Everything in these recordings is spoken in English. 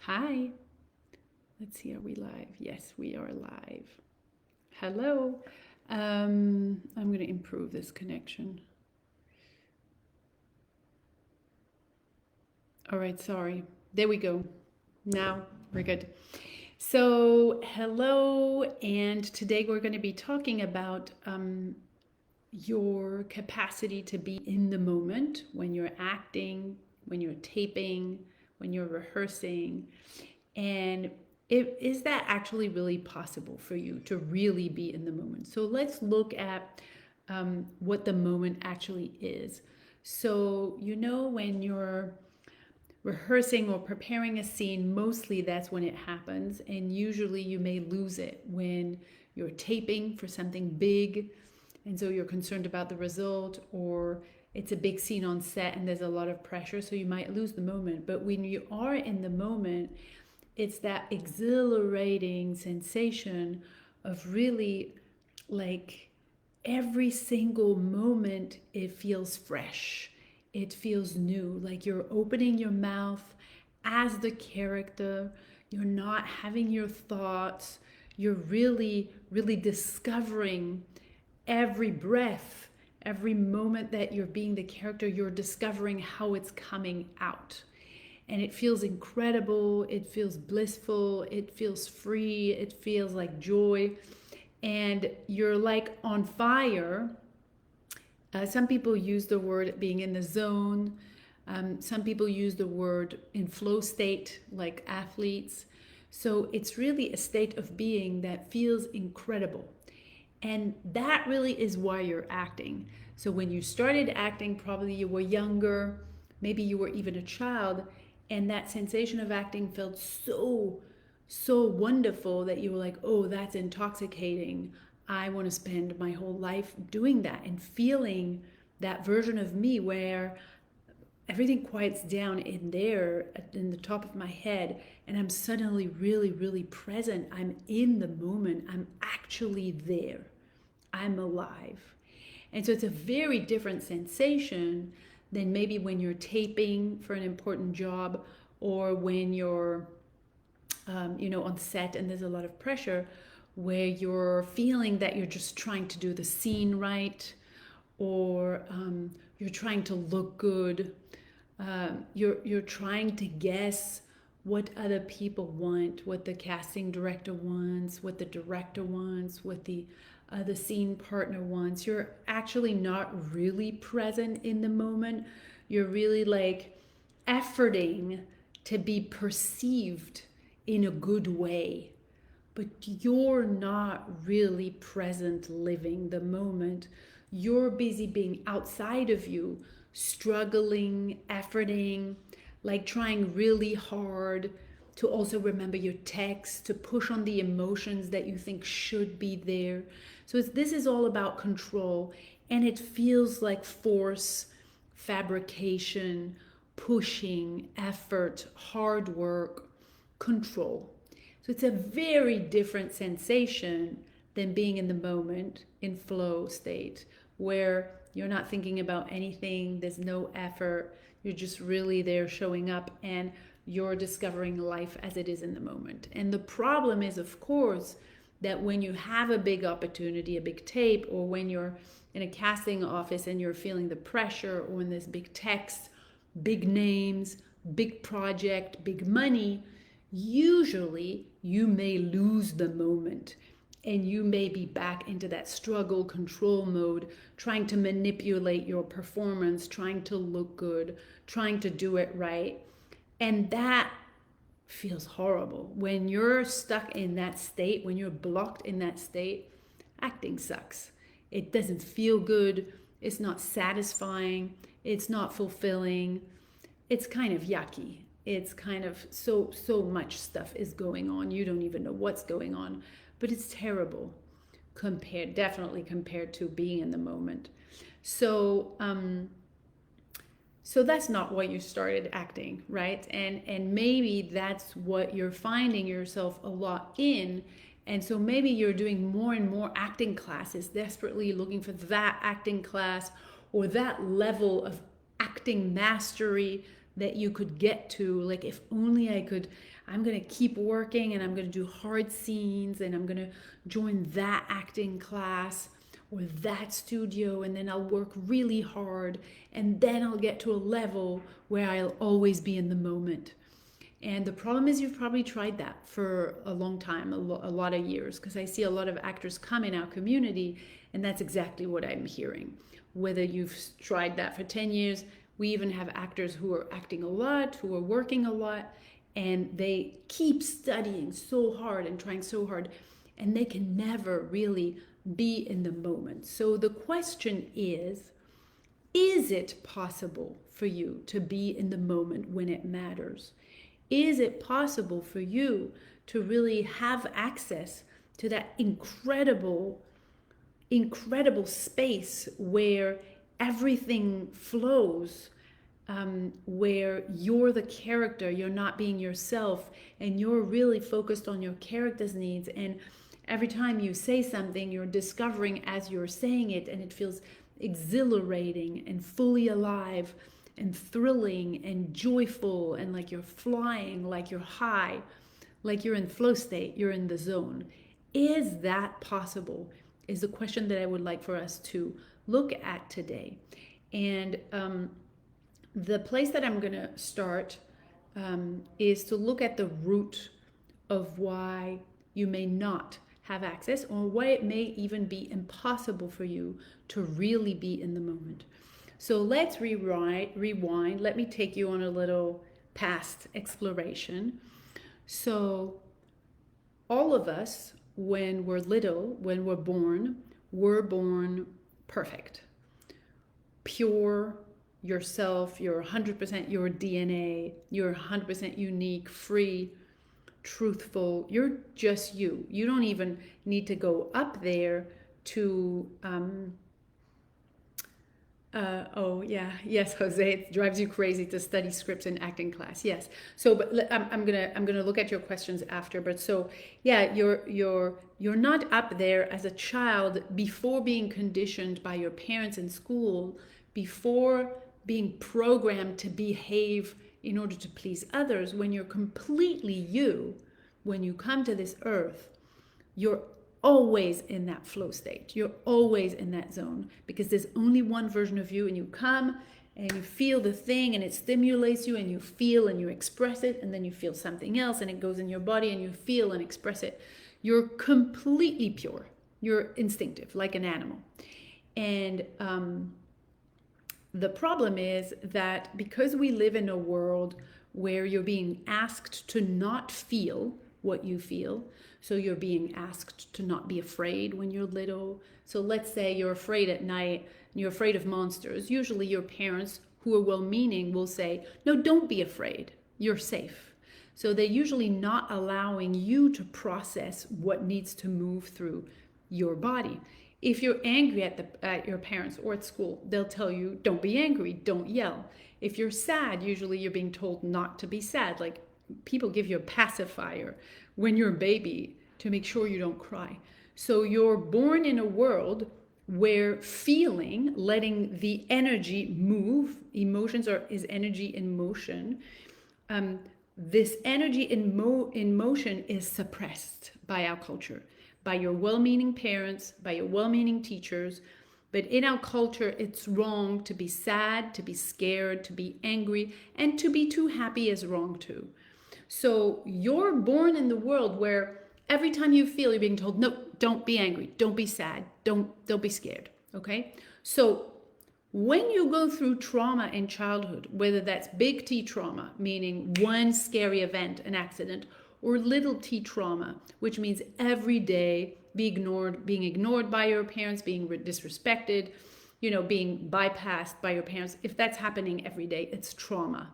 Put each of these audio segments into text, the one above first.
Hi. Let's see, are we live? Yes, we are live. Hello. I'm going to improve this connection. All right, sorry. There we go. Now we're good. So, hello, and today we're going to be talking about your capacity to be in the moment when you're acting, when you're taping, when you're rehearsing. And is that actually really possible for you to really be in the moment? So let's look at what the moment actually is. So, when you're rehearsing or preparing a scene, mostly that's when it happens. And usually you may lose it when you're taping for something big. And so you're concerned about the result, or it's a big scene on set and there's a lot of pressure. So you might lose the moment. But when you are in the moment, it's that exhilarating sensation of really like every single moment, it feels fresh. It feels new. Like you're opening your mouth as the character. You're not having your thoughts. You're really, really discovering every breath, every moment that you're being the character, you're discovering how it's coming out. And it feels incredible. It feels blissful. It feels free. It feels like joy. And you're like on fire. Some people use the word being in the zone. Some people use the word in flow state, like athletes. So it's really a state of being that feels incredible. And that really is why you're acting. So when you started acting, probably you were younger, maybe you were even a child, and that sensation of acting felt so wonderful that you were like, oh, that's intoxicating. I want to spend my whole life doing that and feeling that version of me where everything quiets down in there in the top of my head, and I'm suddenly really, really present. I'm in the moment. I'm actually there. I'm alive. And so it's a very different sensation than maybe when you're taping for an important job, or when you're on set and there's a lot of pressure, where you're feeling that you're just trying to do the scene right, or you're trying to look good. You're trying to guess what other people want, what the casting director wants, what the director wants, what the scene partner wants. You're actually not really present in the moment. You're really like efforting to be perceived in a good way, but you're not really present living the moment. You're busy being outside of you, struggling, efforting, like trying really hard to also remember your text, to push on the emotions that you think should be there. So this is all about control, and it feels like force, fabrication, pushing, effort, hard work, control. So it's a very different sensation than being in the moment in flow state, where you're not thinking about anything, there's no effort, you're just really there showing up, and you're discovering life as it is in the moment. And the problem is, of course, that when you have a big opportunity, a big tape, or when you're in a casting office and you're feeling the pressure, or in this big text, big names, big project, big money, usually you may lose the moment, and you may be back into that struggle control mode, trying to manipulate your performance, trying to look good, trying to do it right. And that feels horrible. When you're stuck in that state, when you're blocked in that state, acting sucks. It doesn't feel good. It's not satisfying. It's not fulfilling. It's kind of yucky. It's kind of so much stuff is going on. You don't even know what's going on, but it's terrible definitely compared to being in the moment. So so that's not why you started acting, right? And maybe that's what you're finding yourself a lot in. And so maybe you're doing more and more acting classes, desperately looking for that acting class or that level of acting mastery that you could get to, like if only I could, I'm going to keep working and I'm going to do hard scenes and I'm going to join that acting class or that studio, and then I'll work really hard, and then I'll get to a level where I'll always be in the moment. And the problem is you've probably tried that for a long time, a lot of years, because I see a lot of actors come in our community, and that's exactly what I'm hearing. Whether you've tried that for 10 years, we even have actors who are acting a lot, who are working a lot, and they keep studying so hard and trying so hard, and they can never really be in the moment. So the question is it possible for you to be in the moment when it matters? Is it possible for you to really have access to that incredible space where everything flows, where you're the character, you're not being yourself, and you're really focused on your character's needs, and every time you say something, you're discovering as you're saying it, and it feels exhilarating and fully alive and thrilling and joyful, and like you're flying, like you're high, like you're in flow state, you're in the zone. Is that possible? Is the question that I would like for us to look at today. And the place that I'm going to start is to look at the root of why you may not have access, or why it may even be impossible for you to really be in the moment. So let's rewind. Let me take you on a little past exploration. So all of us, when we're little, when we're born perfect, pure, yourself, you're 100% your DNA, you're 100% unique, free, truthful, you're just you. You don't even need to go up there to oh yeah, yes, Jose, it drives you crazy to study scripts in acting class. Yes. So, but I'm gonna look at your questions after. But so, yeah, you're not up there as a child before being conditioned by your parents in school, before being programmed to behave in order to please others. When you're completely you, when you come to this earth, you're always in that flow state. You're always in that zone, because there's only one version of you, and you come and you feel the thing and it stimulates you, and you feel and you express it, and then you feel something else and it goes in your body and you feel and express it. You're completely pure. You're instinctive, like an animal. And the problem is that because we live in a world where you're being asked to not feel what you feel, so you're being asked to not be afraid when you're little. So let's say you're afraid at night, and you're afraid of monsters. Usually your parents, who are well-meaning, will say, no, don't be afraid, you're safe. So they're usually not allowing you to process what needs to move through your body. If you're angry at your parents or at school, they'll tell you, don't be angry, don't yell. If you're sad, usually you're being told not to be sad. Like, people give you a pacifier when you're a baby to make sure you don't cry. So you're born in a world where feeling, letting the energy move, emotions is energy in motion. This energy in motion is suppressed by our culture, by your well-meaning parents, by your well-meaning teachers. But in our culture, it's wrong to be sad, to be scared, to be angry, and to be too happy is wrong too. So you're born in the world where every time you feel, you're being told, no, don't be angry, don't be sad, don't be scared, okay? So when you go through trauma in childhood, whether that's big T trauma, meaning one scary event, an accident, or little t trauma, which means every day being ignored by your parents, being disrespected, being bypassed by your parents. If that's happening every day, it's trauma.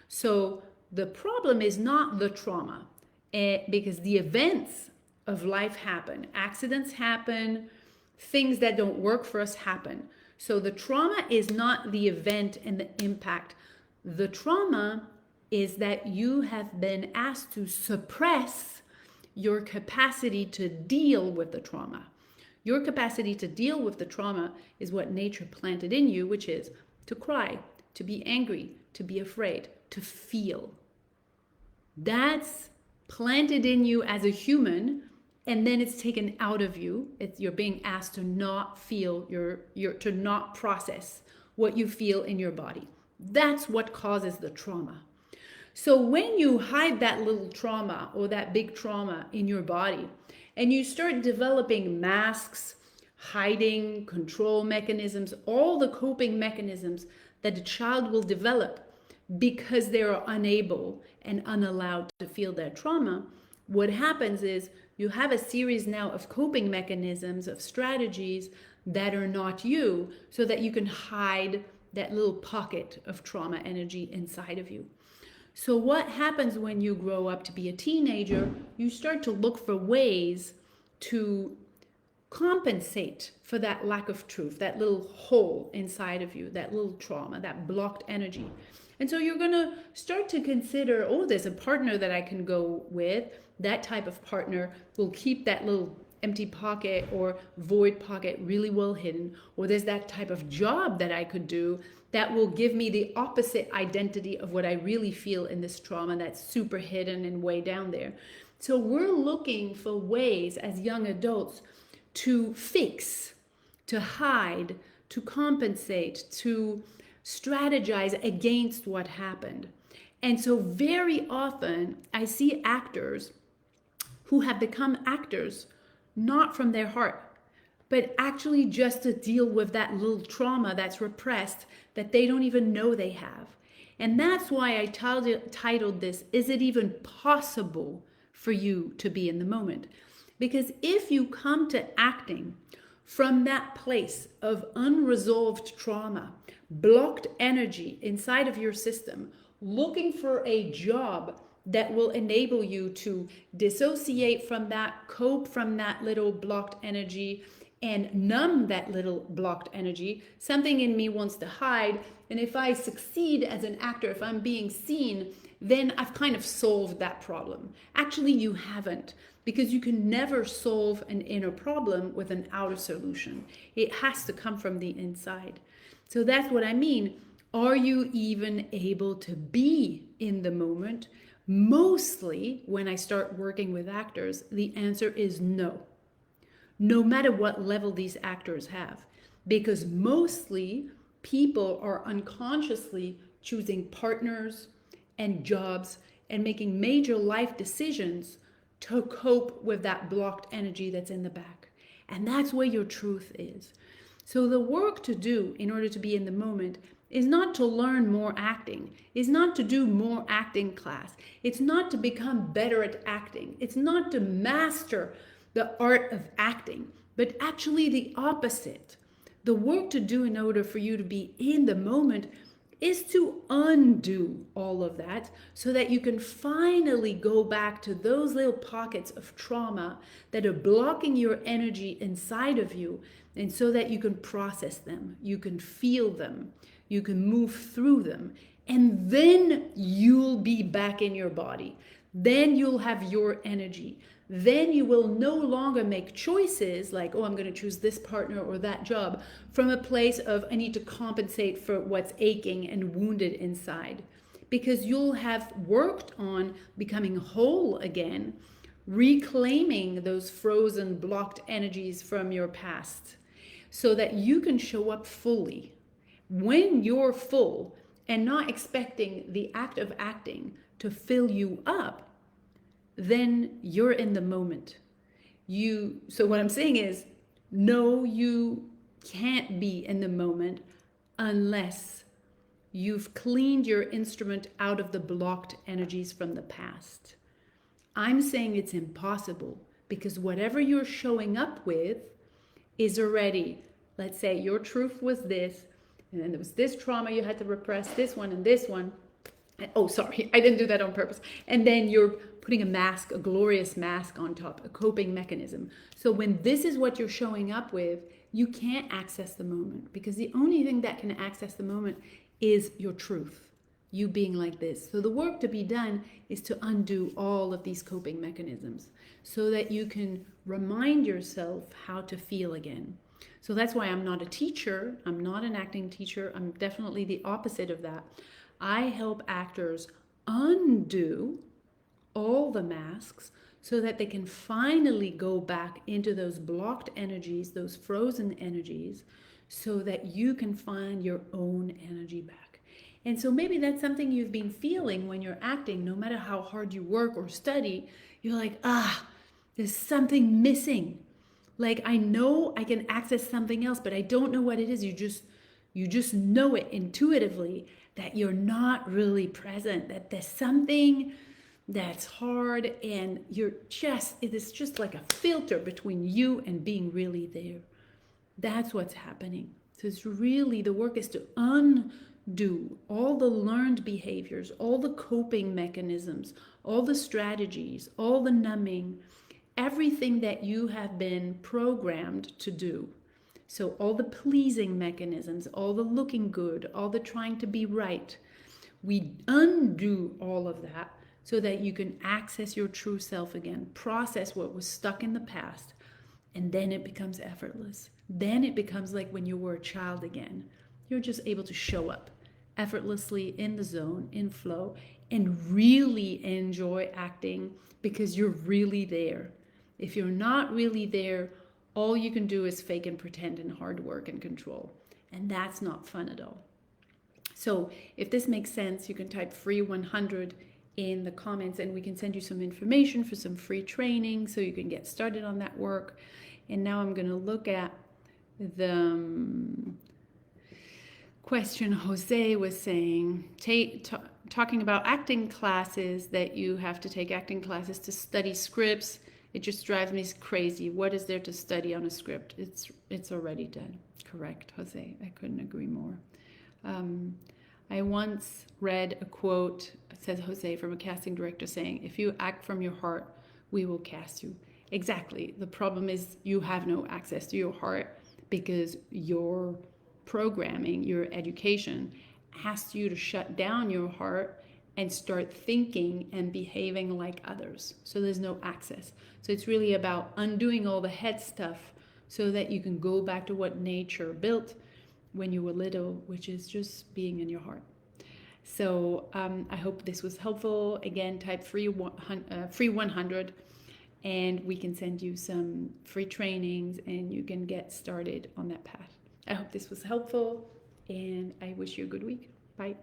So the problem is not the trauma, because the events of life happen. Accidents happen. Things that don't work for us happen. So the trauma is not the event and the impact. The trauma is that you have been asked to suppress your capacity to deal with the trauma. Your capacity to deal with the trauma is what nature planted in you, which is to cry, to be angry, to be afraid, to feel. That's planted in you as a human, and then it's taken out of you. You're being asked to not feel, to not process what you feel in your body. That's what causes the trauma. So when you hide that little trauma or that big trauma in your body, and you start developing masks, hiding, control mechanisms, all the coping mechanisms that a child will develop because they are unable and unallowed to feel their trauma, what happens is you have a series now of coping mechanisms, of strategies that are not you, so that you can hide that little pocket of trauma energy inside of you. So what happens when you grow up to be a teenager? You start to look for ways to compensate for that lack of truth, that little hole inside of you, that little trauma, that blocked energy. And so you're going to start to consider, oh, there's a partner that I can go with. That type of partner will keep that little empty pocket or void pocket really well hidden. Or there's that type of job that I could do that will give me the opposite identity of what I really feel in this trauma that's super hidden and way down there. So we're looking for ways as young adults to fix, to hide, to compensate, to strategize against what happened. And so very often I see actors who have become actors not from their heart, but actually just to deal with that little trauma that's repressed that they don't even know they have. And that's why I titled this, Is It Even Possible for You to Be in the Moment? Because if you come to acting from that place of unresolved trauma, blocked energy inside of your system, looking for a job that will enable you to dissociate from that, cope from that little blocked energy, and numb that little blocked energy, something in me wants to hide. And if I succeed as an actor, if I'm being seen, then I've kind of solved that problem. Actually, you haven't, because you can never solve an inner problem with an outer solution. It has to come from the inside. So that's what I mean. Are you even able to be in the moment? Mostly, when I start working with actors, the answer is no. No matter what level these actors have. Because mostly, people are unconsciously choosing partners and jobs and making major life decisions to cope with that blocked energy that's in the back. And that's where your truth is. So the work to do in order to be in the moment is not to learn more acting, is not to do more acting class. It's not to become better at acting. It's not to master the art of acting, but actually the opposite. The work to do in order for you to be in the moment is to undo all of that so that you can finally go back to those little pockets of trauma that are blocking your energy inside of you, and so that you can process them, you can feel them, you can move through them, and then you'll be back in your body. Then you'll have your energy. Then you will no longer make choices like, oh, I'm going to choose this partner or that job from a place of I need to compensate for what's aching and wounded inside. Because you'll have worked on becoming whole again, reclaiming those frozen, blocked energies from your past so that you can show up fully. When you're full and not expecting the act of acting to fill you up, then you're in the moment. So what I'm saying is, no, you can't be in the moment unless you've cleaned your instrument out of the blocked energies from the past. I'm saying it's impossible because whatever you're showing up with is already, let's say your truth was this, and then there was this trauma you had to repress, this one and this one. Oh, sorry, I didn't do that on purpose. And then you're putting a mask, a glorious mask on top, a coping mechanism. So when this is what you're showing up with, you can't access the moment because the only thing that can access the moment is your truth, you being like this. So the work to be done is to undo all of these coping mechanisms so that you can remind yourself how to feel again. So that's why I'm not a teacher. I'm not an acting teacher. I'm definitely the opposite of that. I help actors undo all the masks so that they can finally go back into those blocked energies, those frozen energies, so that you can find your own energy back. And so maybe that's something you've been feeling when you're acting, no matter how hard you work or study, you're like, there's something missing. Like I know I can access something else, but I don't know what it is. You just know it intuitively that you're not really present, that there's something that's hard, and it is just like a filter between you and being really there. That's what's happening. So it's really, the work is to undo all the learned behaviors, all the coping mechanisms, all the strategies, all the numbing, everything that you have been programmed to do. So all the pleasing mechanisms, all the looking good, all the trying to be right, we undo all of that so that you can access your true self again, process what was stuck in the past, and then it becomes effortless. Then it becomes like when you were a child again. You're just able to show up effortlessly in the zone, in flow, and really enjoy acting because you're really there. If you're not really there, all you can do is fake and pretend and hard work and control. And that's not fun at all. So if this makes sense, you can type free 100 in the comments and we can send you some information for some free training so you can get started on that work. And now I'm going to look at the question Jose was saying, talking about acting classes, that you have to take acting classes to study scripts. It just drives me crazy. What is there to study on a script? It's already done. Correct, Jose. I couldn't agree more. I once read a quote, says Jose, from a casting director saying, if you act from your heart, we will cast you. Exactly. The problem is you have no access to your heart because your programming, your education asks you to shut down your heart and start thinking and behaving like others. So there's no access. So it's really about undoing all the head stuff so that you can go back to what nature built when you were little, which is just being in your heart. So I hope this was helpful. Again, type free 100 and we can send you some free trainings and you can get started on that path. I hope this was helpful and I wish you a good week. Bye.